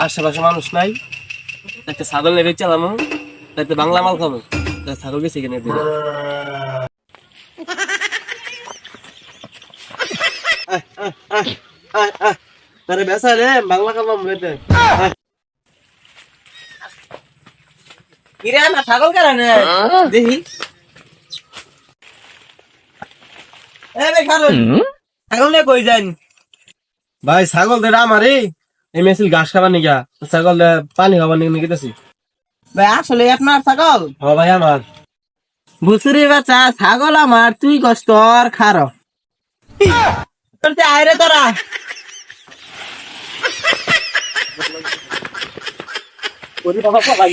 আশেপাশে মানুষ নাই, একটা ছাগল নেবে চালামো, তাইতে বাংলা মাল খাবো, ছাগল বেশি কিনে দিবে। তারে বেসা রে বাংলা খাবো মেতে। কিরে না ছাগল কেন নে দেখি। এ রে খারুন ছাগল নে কই যান? ভাই ছাগল দে আমারে এই মেসিল ঘাস খাবার নিগা, ছাগল দে পানি খাবার নিগা গেতেছি। ভাই আসলে আপনার ছাগল? হ ভাই আমার। বুসুরি বাচ্চা ছাগল আমার, তুই কষ্ট আর খারো আয়রে তোরা। ওরে বাবা ভাই